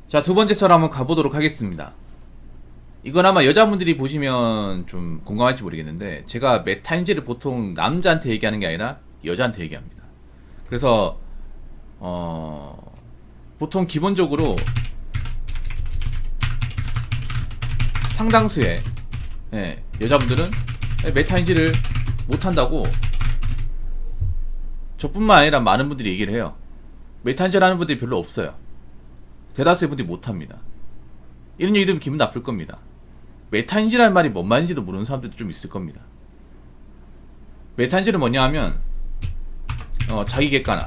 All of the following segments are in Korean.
자, 두 번째 썰 한번 가보도록 하겠습니다. 이건 아마 여자분들이 보시면 좀 공감할지 모르겠는데, 제가 메타인지를 보통 남자한테 얘기하는 게 아니라 여자한테 얘기합니다. 그래서 보통 기본적으로 상당수의 여자분들은 메타인지를 못한다고 저뿐만 아니라 많은 분들이 얘기를 해요. 메타인지를 하는 분들이 별로 없어요. 대다수의 분들이 못합니다. 이런 얘기 들으면 기분 나쁠 겁니다. 메타인지라는 말이 뭔 말인지도 모르는 사람들도 좀 있을 겁니다. 메타인지는 뭐냐 하면 자기 객관화,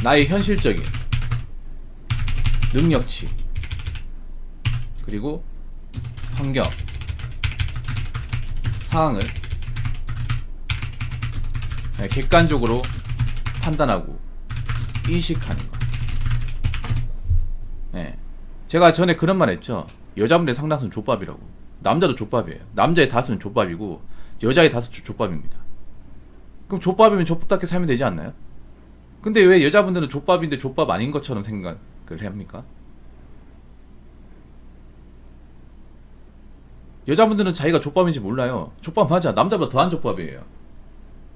나의 현실적인 능력치, 그리고 환경, 상황을 객관적으로 판단하고 인식하는 거. 제가 전에 그런 말 했죠. 여자분들의 상당수는 족밥이라고. 남자도 족밥이에요. 남자의 다수는 족밥이고 여자의 다수 족밥입니다. 그럼 족밥이면 족밥답게 살면 되지 않나요? 근데 왜 여자분들은 족밥인데 족밥 아닌 것처럼 생각을 합니까? 여자분들은 자기가 족밥인지 몰라요. 족밥 맞아. 남자보다 더한 족밥이에요.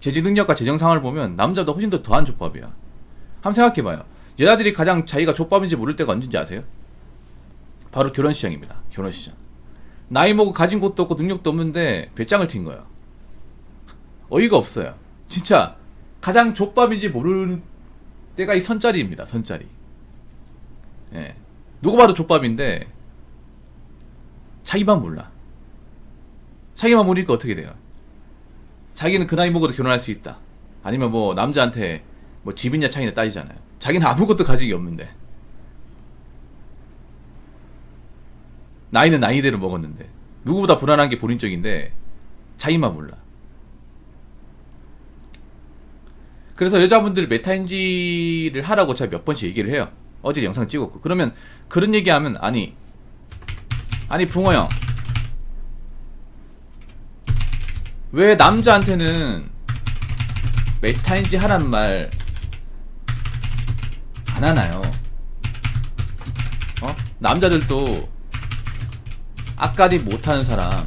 재지 능력과 재정 상황을 보면 남자보다 훨씬 더 더한 족밥이야. 한번 생각해봐요. 여자들이 가장 자기가 족밥인지 모를 때가 언제인지 아세요? 바로 결혼시장입니다. 결혼시장. 나이 먹고 가진 것도 없고 능력도 없는데 배짱을 튄 거야. 어이가 없어요. 진짜 가장 족밥인지 모르는 때가 이 선짜리입니다. 선짜리. 누가 봐도 족밥인데 자기만 몰라. 자기만 모르니까 어떻게 돼요? 자기는 그 나이 먹어도 결혼할 수 있다. 아니면 뭐 남자한테 뭐 집이냐 차이냐 따지잖아요. 자기는 아무것도 가진 게 없는데. 나이는 나이대로 먹었는데. 누구보다 불안한 게 본인 쪽인데 자기만 몰라. 그래서 여자분들 메타인지를 하라고 제가 몇 번씩 얘기를 해요. 어제 영상 찍었고. 그러면 그런 얘기하면 아니 붕어 형, 왜 남자한테는 메타인지 하라는 말 안 하나요? 남자들도 앞가리 못하는 사람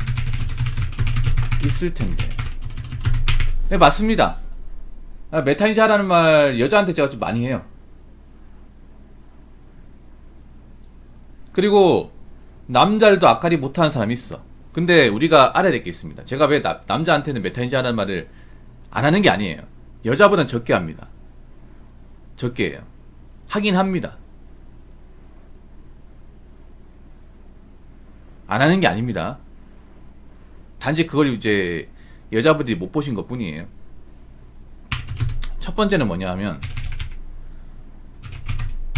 있을 텐데. 네, 맞습니다. 메타인지 하라는 말 여자한테 제가 좀 많이 해요. 그리고 남자들도 앞가리 못하는 사람이 있어. 근데 우리가 알아야 될 게 있습니다. 제가 왜 남자한테는 메타인지 하라는 말을 안 하는 게 아니에요. 여자보다는 적게 합니다. 적게 해요. 하긴 합니다. 안 하는 게 아닙니다. 단지 그걸 이제 여자분들이 못 보신 것 뿐이에요. 첫 번째는 뭐냐 하면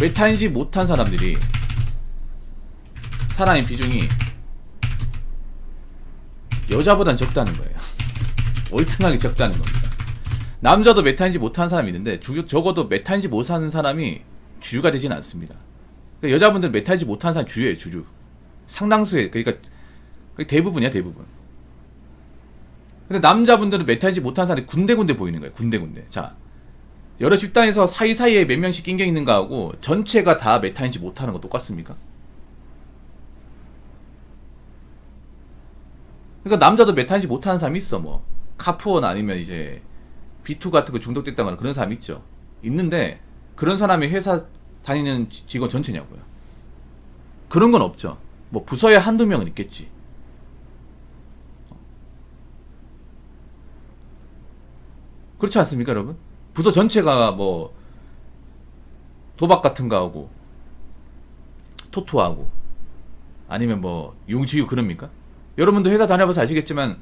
메타인지 못한 사람들이 사람의 비중이 여자보단 적다는 거예요. 월등하게 적다는 겁니다. 남자도 메타인지 못하는 사람이 있는데 적어도 메타인지 못하는 사람이 주류가 되진 않습니다. 그러니까 여자분들은 메타인지 못하는 사람이 주류예요. 주류. 상당수의, 그러니까 대부분이야, 대부분. 근데 남자분들은 메타인지 못하는 사람이 군데군데 보이는 거예요. 군데군데. 자, 여러 집단에서 사이사이에 몇 명씩 낑겨 있는 거하고 전체가 다 메타인지 못하는 거 똑같습니까? 그러니까 남자도 메타인지 못하는 사람이 있어. 뭐 카푸어나 아니면 이제 B2 같은 거 중독됐다거나 그런 사람이 있죠. 있는데 그런 사람이 회사 다니는 직원 전체냐고요? 그런 건 없죠. 뭐 부서에 한두 명은 있겠지. 그렇지 않습니까, 여러분? 부서 전체가 뭐 도박 같은 거 하고 토토하고 아니면 뭐 용치유 그럽니까? 여러분도 회사 다녀봐서 아시겠지만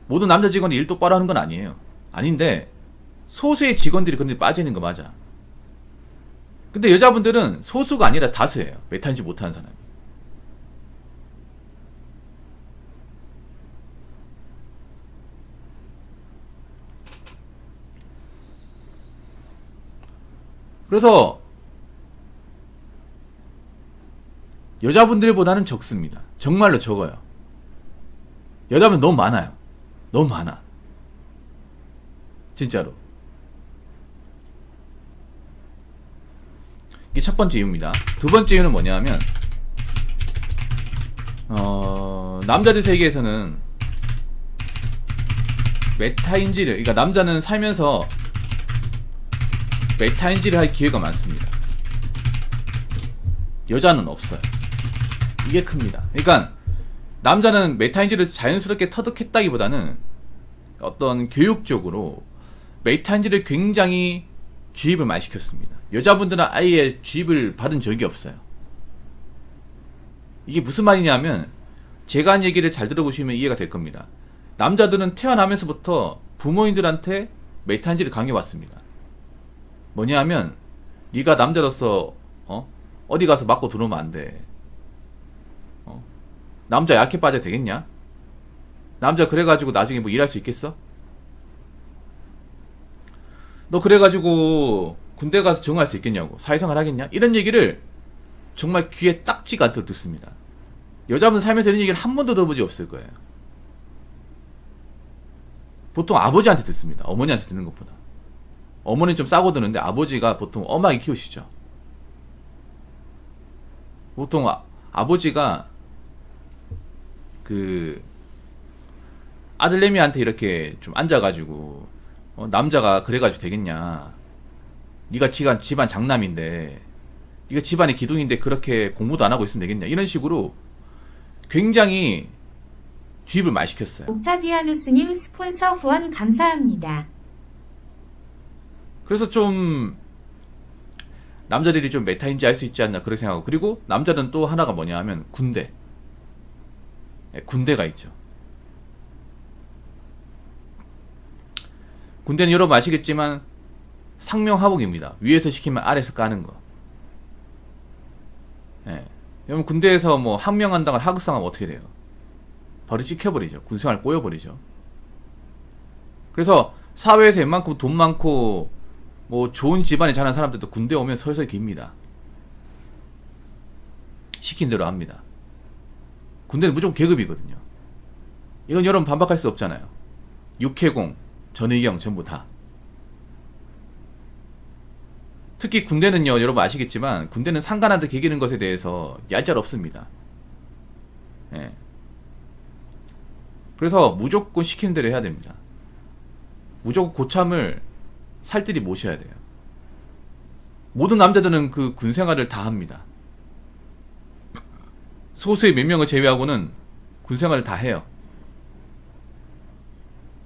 모든 남자 직원이 일 똑바로 하는 건 아니에요. 아닌데 소수의 직원들이 그런 데 빠지는 거 맞아. 근데 여자분들은 소수가 아니라 다수예요. 메타인지 못하는 사람이. 그래서 여자분들보다는 적습니다. 정말로 적어요. 여자분 너무 많아요. 너무 많아. 진짜로. 이게 첫 번째 이유입니다. 두 번째 이유는 뭐냐면 남자들 세계에서는 메타인지를, 그러니까 남자는 살면서 메타인지를 할 기회가 많습니다. 여자는 없어요. 이게 큽니다. 그러니까 남자는 메타인지를 자연스럽게 터득했다기보다는 어떤 교육적으로 메타인지를 굉장히 주입을 많이 시켰습니다. 여자분들은 아예 주입을 받은 적이 없어요. 이게 무슨 말이냐면 제가 한 얘기를 잘 들어보시면 이해가 될 겁니다. 남자들은 태어나면서부터 부모님들한테 메타인지를 강요받습니다. 뭐냐면 네가 남자로서 어디 가서 맞고 들어오면 안 돼. 남자 약해 빠져 되겠냐? 남자 그래가지고 나중에 뭐 일할 수 있겠어? 너 그래가지고 군대 가서 정할 수 있겠냐고, 사회생활 하겠냐? 이런 얘기를 정말 귀에 딱지가 않도록 듣습니다. 여자분 살면서 이런 얘기를 한 번도 들어본 적이 없을 거예요. 보통 아버지한테 듣습니다. 어머니한테 듣는 것보다. 어머니는 좀 싸고 드는데 아버지가 보통 엄하게 키우시죠. 보통 아버지가 그 아들내미한테 이렇게 좀 앉아가지고 남자가 그래가지고 되겠냐, 네가 집안 장남인데, 네가 집안의 기둥인데 그렇게 공부도 안 하고 있으면 되겠냐, 이런 식으로 굉장히 주입을 많이 시켰어요. 옥타비아누스님 스폰서 후원 감사합니다. 그래서 좀 남자들이 좀 메타인지 알 수 있지 않나 그렇게 생각하고, 그리고 남자는 또 하나가 뭐냐 하면 군대가 있죠. 군대는 여러분 아시겠지만 상명하복입니다. 위에서 시키면 아래에서 까는 거. 여러분 군대에서 뭐 항명한다고 하극상하면 어떻게 돼요? 바로 찍혀버리죠. 군생활 꼬여버리죠. 그래서 사회에서 웬만큼 돈 많고 뭐 좋은 집안에 자란 사람들도 군대 오면 서서히 깁니다. 시킨 대로 합니다. 군대는 무조건 계급이거든요. 이건 여러분 반박할 수 없잖아요. 육해공, 전의경 전부 다. 특히 군대는요, 여러분 아시겠지만 군대는 상관한테 개기는 것에 대해서 얄짤 없습니다. 그래서 무조건 시키는 대로 해야 됩니다. 무조건 고참을 살뜰히 모셔야 돼요. 모든 남자들은 그 군생활을 다 합니다. 소수의 몇 명을 제외하고는 군생활을 다 해요.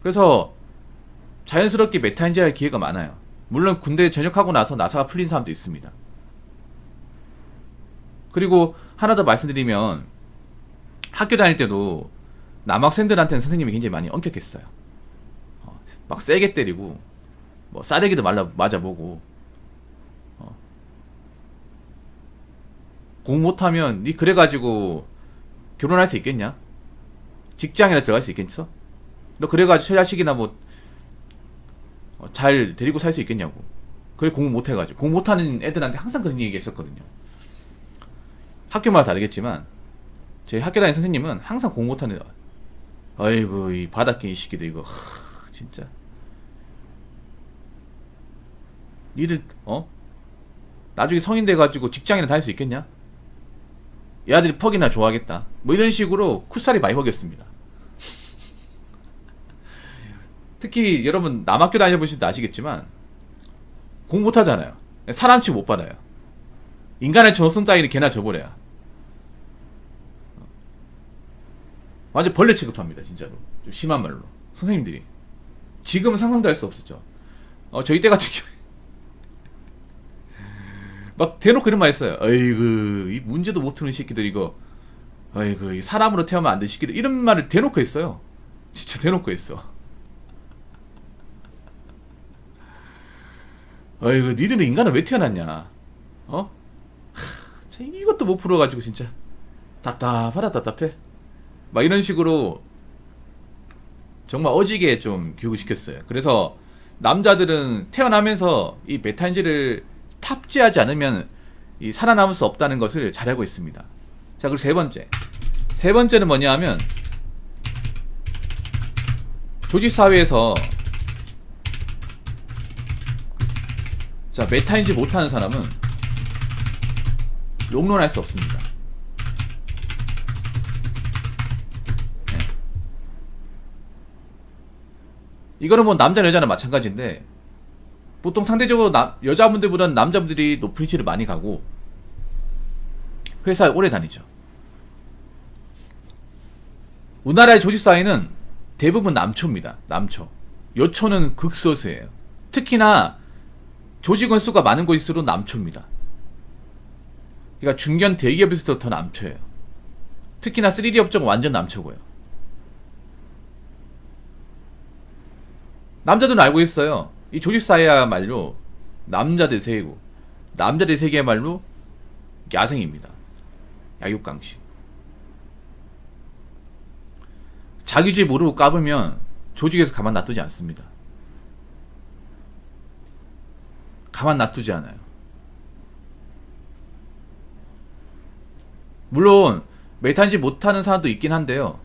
그래서 자연스럽게 메타인지 할 기회가 많아요. 물론 군대에 전역하고 나서 나사가 풀린 사람도 있습니다. 그리고 하나 더 말씀드리면 학교 다닐 때도 남학생들한테는 선생님이 굉장히 많이 엄격했어요. 막 세게 때리고 뭐 싸대기도 맞아보고 공부 못하면 니 그래가지고 결혼할 수 있겠냐? 직장이나 들어갈 수 있겠어? 너 그래가지고 저 자식이나 뭐 잘 데리고 살 수 있겠냐고. 그래 공부 못해가지고. 공부 못하는 애들한테 항상 그런 얘기 했었거든요. 학교마다 다르겠지만 저희 학교 다니는 선생님은 항상 공부 못하는 애들, 아이고 이 바닥긴 이 시기들 이거 진짜 니들 나중에 성인 돼가지고 직장이나 다닐 수 있겠냐? 이 아들이 퍽이나 좋아하겠다, 뭐 이런 식으로 쿨살이 많이 먹였습니다. 특히 여러분 남학교 다녀보실 때 아시겠지만 공부 못하잖아요. 사람 취급 못 받아요. 인간의 정성 따위는 개나 저버려야. 완전 벌레 취급합니다. 진짜로. 좀 심한 말로 선생님들이. 지금은 상상도 할 수 없었죠. 저희 때 같은 경우에 막 대놓고 이런 말 했어요. 아이고 이 문제도 못 푸는 새끼들 이거, 아이고 이 사람으로 태어나면 안 될 새끼들, 이런 말을 대놓고 했어요. 진짜 대놓고 했어. 아이고 니들은 인간은 왜 태어났냐? 이것도 못 풀어가지고 진짜 답답하다 답답해. 막 이런 식으로 정말 어지게 좀 교육을 시켰어요. 그래서 남자들은 태어나면서 이 메타인지를 탑재하지 않으면 이 살아남을 수 없다는 것을 잘 알고 있습니다. 자, 그리고 세 번째는 뭐냐 하면 조직사회에서 자 메타인지 못하는 사람은 롱런할 수 없습니다. 네. 이거는 뭐 남자 여자는 마찬가지인데 보통 상대적으로 여자분들보다는 남자분들이 높은 위치를 많이 가고 회사에 오래 다니죠. 우리나라의 조직 사회는 대부분 남초입니다. 남초. 여초는 극소수예요. 특히나 조직원 수가 많은 곳일수록 남초입니다. 그러니까 중견 대기업에서도 더 남초예요. 특히나 3D 업종은 완전 남초고요. 남자들은 알고 있어요. 이 조직사회야말로 남자들 세계고 남자들 세계야말로 야생입니다. 약육강식. 자기 집 모르고 까불면 조직에서 가만 놔두지 않습니다. 가만 놔두지 않아요. 물론 메탄지 못하는 사람도 있긴 한데요.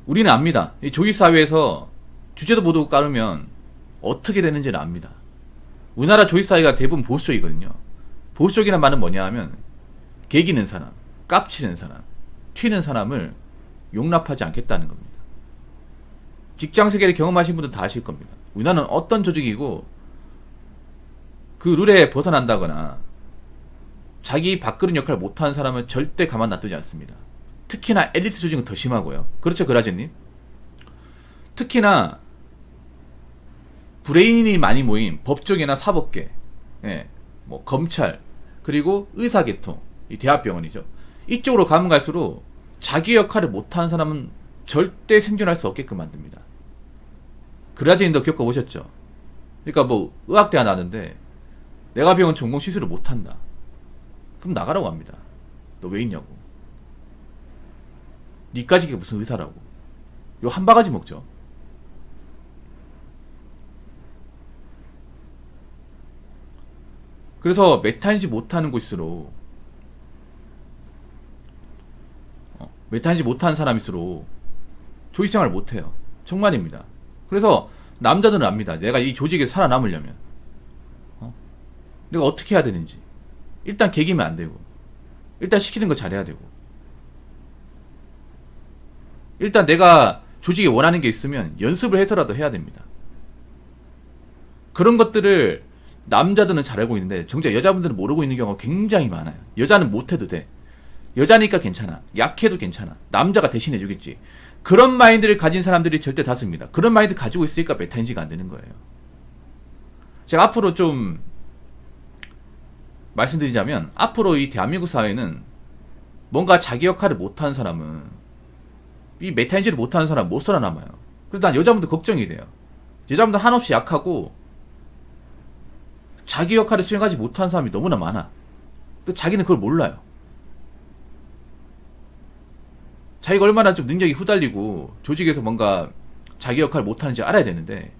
우리는 압니다. 이 조직사회에서 주제도 모르고 까르면 어떻게 되는지는 압니다. 우리나라 조직사회가 대부분 보수적이거든요. 보수적이라는 말은 뭐냐 하면 개기는 사람, 깝치는 사람, 튀는 사람을 용납하지 않겠다는 겁니다. 직장세계를 경험하신 분들 다 아실 겁니다. 우리나라는 어떤 조직이고 그 룰에 벗어난다거나 자기 밥그릇 역할을 못하는 사람은 절대 가만 놔두지 않습니다. 특히나 엘리트 조직은 더 심하고요. 그렇죠, 그라제님? 특히나 브레인이 많이 모인 법조계나 사법계, 예, 뭐 검찰, 그리고 의사계통, 이 대학병원이죠. 이쪽으로 가면 갈수록 자기 역할을 못하는 사람은 절대 생존할 수 없게끔 만듭니다. 그라제님도 겪어보셨죠? 그러니까 뭐 의학대학 나는데 내가 배운 전공 시술을 못한다. 그럼 나가라고 합니다. 너 왜 있냐고. 니까지 게 무슨 의사라고. 요 한 바가지 먹죠. 그래서 메타인지 못하는 곳일수록 메타인지 못하는 사람일수록 조직생활을 못해요. 정말입니다. 그래서 남자들은 압니다. 내가 이 조직에서 살아남으려면 내가 어떻게 해야 되는지. 일단 개기면 안 되고 일단 시키는 거 잘해야 되고 일단 내가 조직에 원하는 게 있으면 연습을 해서라도 해야 됩니다. 그런 것들을 남자들은 잘 알고 있는데 정작 여자분들은 모르고 있는 경우가 굉장히 많아요. 여자는 못해도 돼. 여자니까 괜찮아. 약해도 괜찮아. 남자가 대신해 주겠지. 그런 마인드를 가진 사람들이 절대 다수입니다. 그런 마인드 가지고 있으니까 메타인지가 안 되는 거예요. 제가 앞으로 좀 말씀드리자면 앞으로 이 대한민국 사회는 뭔가 자기 역할을 못하는 사람은 이 메타인지를 못하는 사람 못 살아남아요. 그래서 난 여자분들 걱정이 돼요. 여자분들 한없이 약하고 자기 역할을 수행하지 못하는 사람이 너무나 많아. 또 자기는 그걸 몰라요. 자기가 얼마나 좀 능력이 후달리고 조직에서 뭔가 자기 역할을 못하는지 알아야 되는데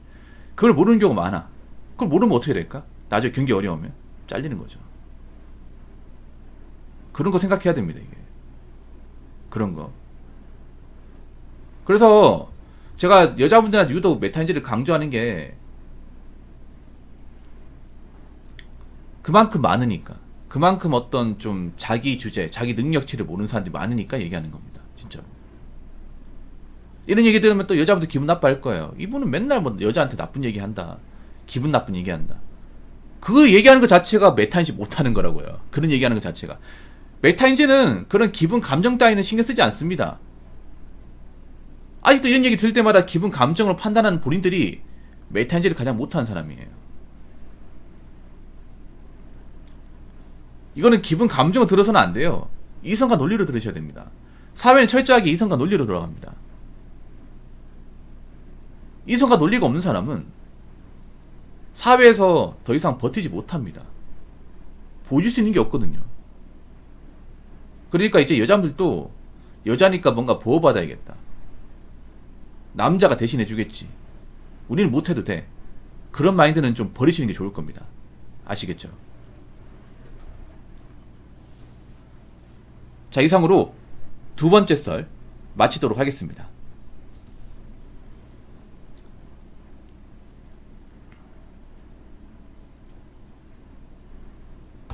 그걸 모르는 경우가 많아. 그걸 모르면 어떻게 될까? 나중에 경기 어려우면 잘리는 거죠. 그런 거 생각해야 됩니다. 이게 그런 거. 그래서 제가 여자분들한테 유독 메타인지를 강조하는 게 그만큼 많으니까, 그만큼 어떤 좀 자기 주제, 자기 능력치를 모르는 사람들이 많으니까 얘기하는 겁니다. 진짜로. 이런 얘기 들으면 또 여자분들 기분 나빠할 거예요. 이분은 맨날 뭐 여자한테 나쁜 얘기 한다, 기분 나쁜 얘기 한다. 그거 얘기하는 것 자체가 메타인지 못하는 거라고요. 그런 얘기하는 것 자체가. 메타인지는 그런 기분 감정 따위는 신경 쓰지 않습니다. 아직도 이런 얘기 들을 때마다 기분 감정으로 판단하는 본인들이 메타인지를 가장 못하는 사람이에요. 이거는 기분 감정을 들어서는 안 돼요. 이성과 논리로 들으셔야 됩니다. 사회는 철저하게 이성과 논리로 돌아갑니다. 이성과 논리가 없는 사람은 사회에서 더 이상 버티지 못합니다. 보여줄 수 있는 게 없거든요. 그러니까 이제 여자분들도 여자니까 뭔가 보호받아야겠다. 남자가 대신해 주겠지. 우리는 못해도 돼. 그런 마인드는 좀 버리시는 게 좋을 겁니다. 아시겠죠? 자, 이상으로 두 번째 썰 마치도록 하겠습니다.